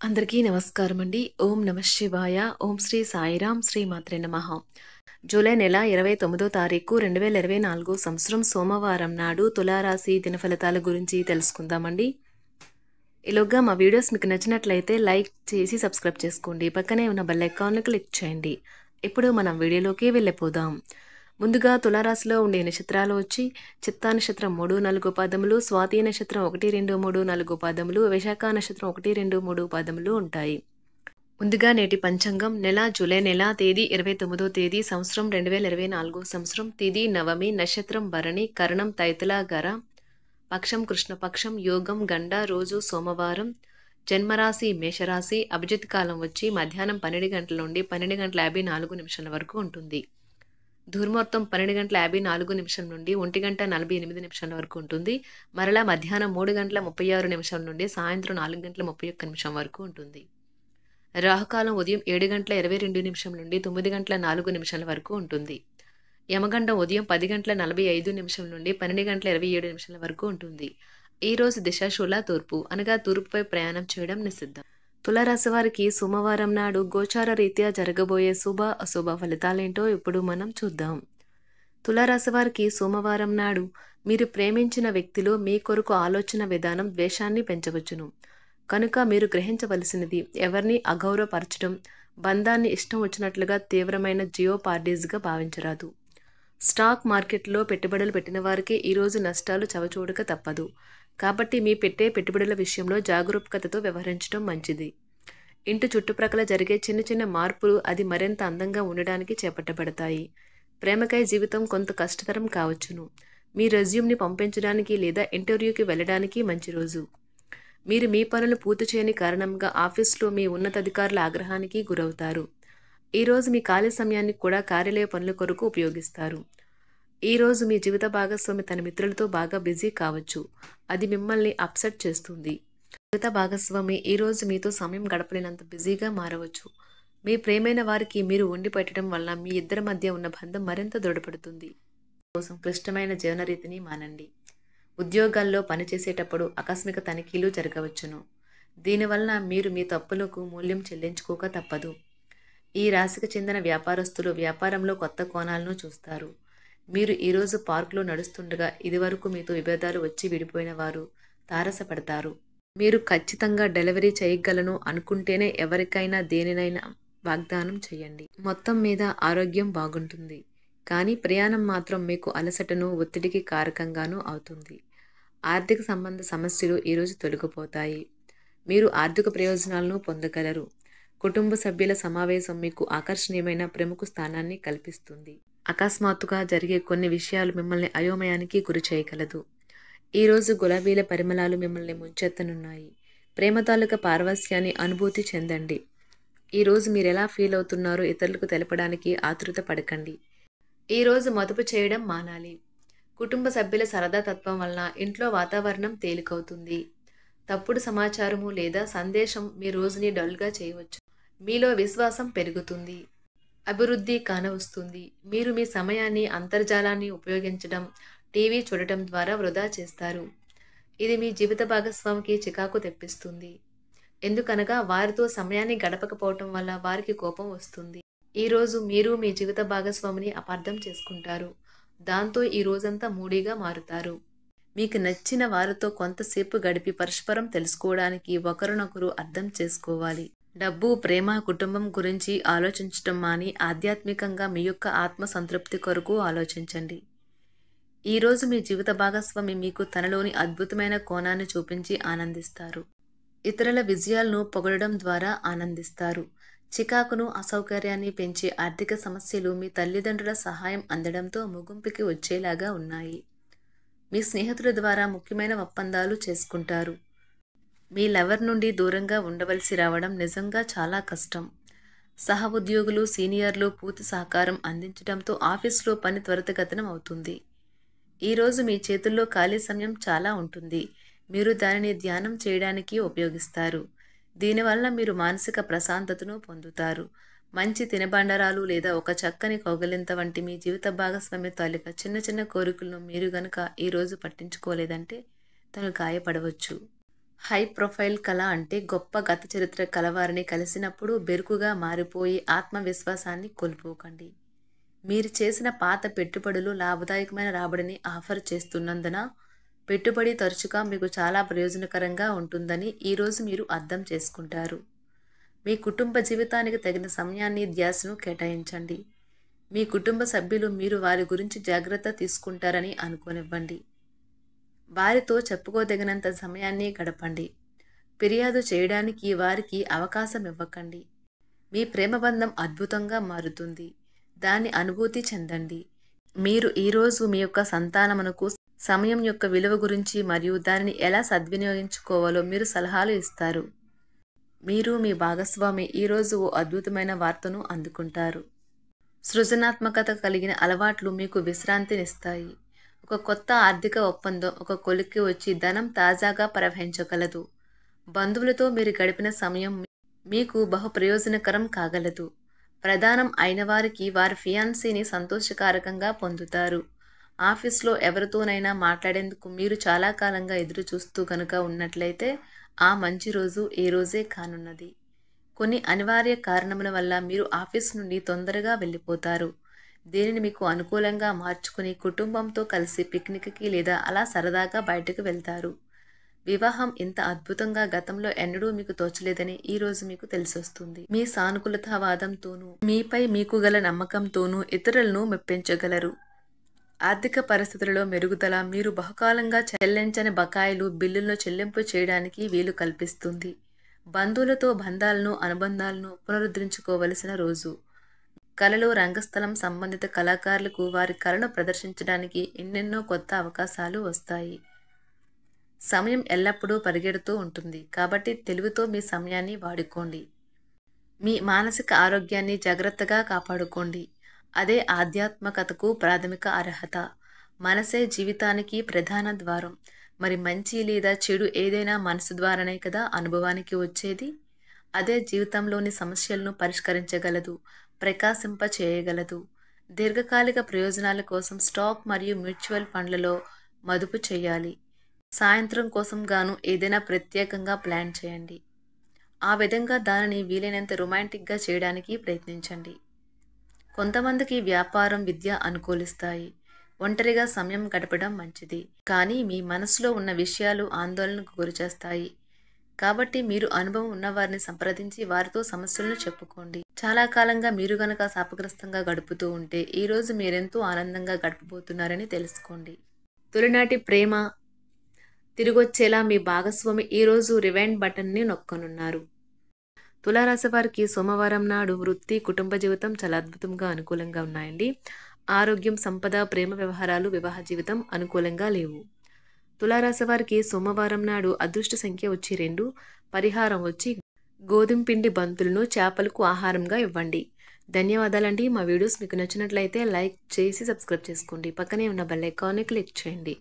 అందరికీ నమస్కారం అండి. ఓం నమః శివాయ. ఓం శ్రీ సాయిరాం శ్రీ మాత్రే నమః. జూలై నెల 29వ తారీఖు 2024 సంవత్సరం సోమవారం నాడు తులారాశి దినఫలితాల గురించి తెలుసుకుందామండి. ఈలోగా మా వీడియోస్ మీకు నచ్చినట్లయితే లైక్ చేసి సబ్స్క్రైబ్ చేసుకోండి. పక్కనే ఉన్న బెల్ ఐకాన్ను క్లిక్ చేయండి. ఇప్పుడు మనం వీడియోలోకి వెళ్ళిపోదాం. ముందుగా తులారాశిలో ఉండే నక్షత్రాలు వచ్చి చిత్తా నక్షత్రం 3, 4 పాదములు, స్వాతి నక్షత్రం 1, 2, 3, 4 పాదములు, విశాఖ నక్షత్రం 1, 2, 3 పాదములు ఉంటాయి. ముందుగా నేటి పంచాంగం నెల జూలై నెల తేదీ 29వ తేదీ సంవత్సరం 2024 సంవత్సరం తిథి నవమి నక్షత్రం భరణి కరణం తైతుల గర పక్షం కృష్ణపక్షం యోగం గండ రోజు సోమవారం జన్మరాశి మేషరాశి అభిజిత్ కాలం వచ్చి మధ్యాహ్నం 12 గంటల నుండి 12 గంటల 54 నిమిషాల వరకు ఉంటుంది. దుర్ముహూర్తం 12 గంటల 54 నిమిషం నుండి 1 గంట 48 నిమిషాల వరకు ఉంటుంది. మరలా మధ్యాహ్నం 3 గంటల 36 నిమిషాల నుండి సాయంత్రం 4 గంటల 31 నిమిషం వరకు ఉంటుంది. రాహుకాలం ఉదయం 7 గంటల 22 నిమిషం నుండి 9 గంటల 4 నిమిషాల వరకు ఉంటుంది. యమగండం ఉదయం 10 గంటల 45 నిమిషం నుండి 12 గంటల 27 నిమిషాల వరకు ఉంటుంది. ఈ రోజు దిశాశూల తూర్పు అనగా తూర్పుపై ప్రయాణం చేయడం నిషిద్ధం. తులారాశి వారికి సోమవారం నాడు గోచార రీత్యా జరగబోయే శుభ అశుభ ఫలితాలేంటో ఇప్పుడు మనం చూద్దాం. తులారాశి వారికి సోమవారం నాడు మీరు ప్రేమించిన వ్యక్తిలో మీ కొరకు ఆలోచన విధానం ద్వేషాన్ని పెంచవచ్చును. కనుక మీరు గ్రహించవలసినది ఎవరిని అగౌరవపరచడం, బంధాన్ని ఇష్టం వచ్చినట్లుగా తీవ్రమైన జియోపార్డీస్గా భావించరాదు. స్టాక్ మార్కెట్లో పెట్టుబడులు పెట్టిన వారికి ఈరోజు నష్టాలు చవిచూడక తప్పదు. కాబట్టి మీ పెట్టుబడుల విషయంలో జాగరూకతతో వ్యవహరించడం మంచిది. ఇంటి చుట్టుప్రక్కల జరిగే చిన్న చిన్న మార్పులు అది మరింత అందంగా ఉండడానికి చేపట్టబడతాయి. ప్రేమకై జీవితం కొంత కష్టతరం కావచ్చును. మీ రెజ్యూమ్ని పంపించడానికి లేదా ఇంటర్వ్యూకి వెళ్ళడానికి మంచి రోజు. మీరు మీ పనులు పూర్తి చేయని కారణంగా ఆఫీస్లో మీ ఉన్నతాధికారుల ఆగ్రహానికి గురవుతారు. ఈరోజు మీ ఖాళీ సమయాన్ని కూడా కార్యాలయ పనుల కొరకు ఉపయోగిస్తారు. ఈరోజు మీ జీవిత భాగస్వామి తన మిత్రులతో బాగా బిజీ కావచ్చు. అది మిమ్మల్ని అప్సెట్ చేస్తుంది. జీవిత భాగస్వామి ఈరోజు మీతో సమయం గడపలేనంత బిజీగా మారవచ్చు. మీ ప్రేమైన వారికి మీరు వండి పెట్టడం వల్ల మీ ఇద్దరి మధ్య ఉన్న బంధం మరింత దృఢపడుతుంది. కోసం క్లిష్టమైన జీవనరీతిని మానండి. ఉద్యోగాల్లో పనిచేసేటప్పుడు ఆకస్మిక తనిఖీలు జరగవచ్చును. దీనివల్ల మీరు మీ తప్పులకు మూల్యం చెల్లించుకోక తప్పదు. ఈ రాశికి చెందిన వ్యాపారస్తులు వ్యాపారంలో కొత్త కోణాలను చూస్తారు. మీరు ఈరోజు పార్కులో నడుస్తుండగా ఇదివరకు మీతో విభేదాలు వచ్చి విడిపోయిన వారు తారసపడతారు. మీరు ఖచ్చితంగా డెలివరీ చేయగలను అనుకుంటేనే ఎవరికైనా దేనినైనా వాగ్దానం చేయండి. మొత్తం మీద ఆరోగ్యం బాగుంటుంది. కానీ ప్రయాణం మాత్రం మీకు అలసటను ఒత్తిడికి కారకంగానూ అవుతుంది. ఆర్థిక సంబంధ సమస్యలు ఈరోజు తొలగిపోతాయి. మీరు ఆర్థిక ప్రయోజనాలను పొందగలరు. కుటుంబ సభ్యుల సమావేశం మీకు ఆకర్షణీయమైన ప్రముఖ స్థానాన్ని కల్పిస్తుంది. అకస్మాత్తుగా జరిగే కొన్ని విషయాలు మిమ్మల్ని అయోమయానికి గురి చేయగలదు. ఈరోజు గులాబీల పరిమళాలు మిమ్మల్ని ముంచెత్తనున్నాయి. ప్రేమ తాలూకా పారవస్యాన్ని అనుభూతి చెందండి. ఈరోజు మీరు ఎలా ఫీల్ అవుతున్నారో ఇతరులకు తెలపడానికి ఆతృత పడకండి. ఈరోజు మదుపు చేయడం మానాలి. కుటుంబ సభ్యుల సరదా తత్వం వలన ఇంట్లో వాతావరణం తేలికవుతుంది. తప్పుడు సమాచారము లేదా సందేశం మీ రోజుని డల్గా చేయవచ్చు. మీలో విశ్వాసం పెరుగుతుంది. అభివృద్ధి కానవస్తుంది. మీరు మీ సమయాన్ని అంతర్జాలాన్ని ఉపయోగించడం, టీవీ చూడటం ద్వారా వృధా చేస్తారు. ఇది మీ జీవిత భాగస్వామికి చికాకు తెప్పిస్తుంది. ఎందుకనగా వారితో సమయాన్ని గడపకపోవటం వల్ల వారికి కోపం వస్తుంది. ఈరోజు మీరు మీ జీవిత భాగస్వామిని అపార్థం చేసుకుంటారు. దాంతో ఈ రోజంతా మూడీగా మారుతారు. మీకు నచ్చిన వారితో కొంతసేపు గడిపి పరస్పరం తెలుసుకోవడానికి ఒకరినొకరు అర్థం చేసుకోవాలి. డబ్బు, ప్రేమ, కుటుంబం గురించి ఆలోచించటం మాని ఆధ్యాత్మికంగా మీ యొక్క ఆత్మ సంతృప్తి కొరకు ఆలోచించండి. ఈరోజు మీ జీవిత భాగస్వామి మీకు తనలోని అద్భుతమైన కోణాన్ని చూపించి ఆనందిస్తారు. ఇతరుల విజయాలను పొగడడం ద్వారా ఆనందిస్తారు. చికాకును, అసౌకర్యాన్ని పెంచే ఆర్థిక సమస్యలు మీ తల్లిదండ్రుల సహాయం అందడంతో ముగింపుకి వచ్చేలాగా ఉన్నాయి. మీ స్నేహితుల ద్వారా ముఖ్యమైన ఒప్పందాలు చేసుకుంటారు. మీ లవర్ నుండి దూరంగా ఉండవలసి రావడం నిజంగా చాలా కష్టం. సహ ఉద్యోగులు, సీనియర్లు పూర్తి సహకారం అందించడంతో ఆఫీస్లో పని త్వరితగతిన అవుతుంది. ఈరోజు మీ చేతుల్లో ఖాళీ సమయం చాలా ఉంటుంది. మీరు దానిని ధ్యానం చేయడానికి ఉపయోగిస్తారు. దీనివల్ల మీరు మానసిక ప్రశాంతతను పొందుతారు. మంచి తినబండరాలు లేదా ఒక చక్కని కౌగిలింత వంటి మీ జీవిత భాగస్వామి తాలూకా చిన్న చిన్న కోరికలను మీరు గనక ఈరోజు పట్టించుకోలేదంటే తను గాయపడవచ్చు. హై ప్రొఫైల్ కళ అంటే గొప్ప గత చరిత్ర కలవారిని కలిసినప్పుడు బెరుకుగా మారిపోయి ఆత్మవిశ్వాసాన్ని కోల్పోకండి. మీరు చేసిన పాత పెట్టుబడులు లాభదాయకమైన రాబడిని ఆఫర్ చేస్తున్నందున పెట్టుబడి తరచుగా మీకు చాలా ప్రయోజనకరంగా ఉంటుందని ఈరోజు మీరు అర్థం చేసుకుంటారు. మీ కుటుంబ జీవితానికి తగిన సమయాన్ని ధ్యాసను కేటాయించండి. మీ కుటుంబ సభ్యులు మీరు వారి గురించి జాగ్రత్త తీసుకుంటారని అనుకోనివ్వండి. వారితో చెప్పుకోదగినంత సమయాన్ని గడపండి. ఫిర్యాదు చేయడానికి వారికి అవకాశం ఇవ్వకండి. మీ ప్రేమబంధం అద్భుతంగా మారుతుంది. దాన్ని అనుభూతి చెందండి. మీరు ఈరోజు మీ యొక్క సంతానమునకు సమయం యొక్క విలువ గురించి మరియు దానిని ఎలా సద్వినియోగించుకోవాలో మీరు సలహాలు ఇస్తారు. మీరు మీ భాగస్వామి ఈరోజు ఓ అద్భుతమైన వార్తను అందుకుంటారు. సృజనాత్మకత కలిగిన అలవాట్లు మీకు విశ్రాంతినిస్తాయి. ఒక కొత్త ఆర్థిక ఒప్పందం ఒక కొలిక్కి వచ్చి ధనం తాజాగా ప్రవహించగలదు. బంధువులతో మీరు గడిపిన సమయం మీకు బహు ప్రయోజనకరం కాగలదు. ప్రధానం అయిన వారికి వారి ఫియాన్సీని సంతోషకారకంగా పొందుతారు. ఆఫీస్లో ఎవరితోనైనా మాట్లాడేందుకు మీరు చాలా కాలంగా ఎదురు చూస్తూ కనుక ఉన్నట్లయితే ఆ మంచి రోజు ఏ రోజే కానున్నది. కొన్ని అనివార్య కారణముల వల్ల మీరు ఆఫీస్ నుండి తొందరగా వెళ్ళిపోతారు. దీనిని మీకు అనుకూలంగా మార్చుకుని కుటుంబంతో కలిసి పిక్నిక్కి లేదా అలా సరదాగా బయటకు వెళ్తారు. వివాహం ఇంత అద్భుతంగా గతంలో ఎన్నడూ మీకు తోచలేదని ఈరోజు మీకు తెలిసొస్తుంది. మీ సానుకూలతావాదంతోనూ మీపై మీకు గల నమ్మకంతోనూ ఇతరులను మెప్పించగలరు. ఆర్థిక పరిస్థితులలో మెరుగుదల మీరు బహుకాలంగా చెల్లించని బకాయిలు బిల్లులను చెల్లింపు చేయడానికి వీలు కల్పిస్తుంది. బంధువులతో బంధాలను అనుబంధాలను పునరుద్ధరించుకోవలసిన రోజు. కళలు రంగస్థలం సంబంధిత కళాకారులకు వారి కళను ప్రదర్శించడానికి ఎన్నెన్నో కొత్త అవకాశాలు వస్తాయి. సమయం ఎల్లప్పుడూ పరిగెడుతూ ఉంటుంది కాబట్టి తెలివితో మీ సమయాన్ని వాడుకోండి. మీ మానసిక ఆరోగ్యాన్ని జాగ్రత్తగా కాపాడుకోండి. అదే ఆధ్యాత్మికతకు ప్రాథమిక అర్హత. మనసే జీవితానికి ప్రధాన ద్వారం. మరి మంచి లేదా చెడు ఏదైనా మనసు ద్వారానే కదా అనుభవానికి వచ్చేది. అదే జీవితంలోని సమస్యలను పరిష్కరించగలదు, ప్రకాశింప చేయగలదు. దీర్ఘకాలిక ప్రయోజనాల కోసం స్టాక్ మరియు మ్యూచువల్ ఫండ్లలో మదుపు చేయాలి. సాయంత్రం కోసం గాను ఏదైనా ప్రత్యేకంగా ప్లాన్ చేయండి. ఆ విధంగా దానిని వీలైనంత రొమాంటిక్గా చేయడానికి ప్రయత్నించండి. కొంతమందికి వ్యాపారం, విద్య అనుకూలిస్తాయి. ఒంటరిగా సమయం గడపడం మంచిది. కానీ మీ మనసులో ఉన్న విషయాలు ఆందోళనకు గురిచేస్తాయి. కాబట్టి మీరు అనుభవం ఉన్నవారిని సంప్రదించి వారితో సమస్యలను చెప్పుకోండి. చాలా కాలంగా మీరు గనక శాపగ్రస్తంగా గడుపుతూ ఉంటే ఈరోజు మీరెంతో ఆనందంగా గడపబోతున్నారని తెలుసుకోండి. తొలినాటి ప్రేమ తిరిగొచ్చేలా మీ భాగస్వామి ఈరోజు రివైండ్ బటన్ని నొక్కనున్నారు. తులారాశి వారికి సోమవారం నాడు వృత్తి, కుటుంబ జీవితం చాలా అద్భుతంగా అనుకూలంగా ఉన్నాయండి. ఆరోగ్యం, సంపద, ప్రేమ వ్యవహారాలు, వివాహ జీవితం అనుకూలంగా లేవు. తులారాశి వారికి సోమవారం నాడు అదృష్ట సంఖ్య వచ్చి 2, పరిహారం వచ్చి గోధుమ పిండి బంతులను చేపలకు ఆహారంగా ఇవ్వండి. ధన్యవాదాలండి. మా వీడియోస్ మీకు నచ్చినట్లయితే లైక్ చేసి సబ్స్క్రైబ్ చేసుకోండి. పక్కనే ఉన్న బెల్ ఐకాన్ని క్లిక్ చేయండి.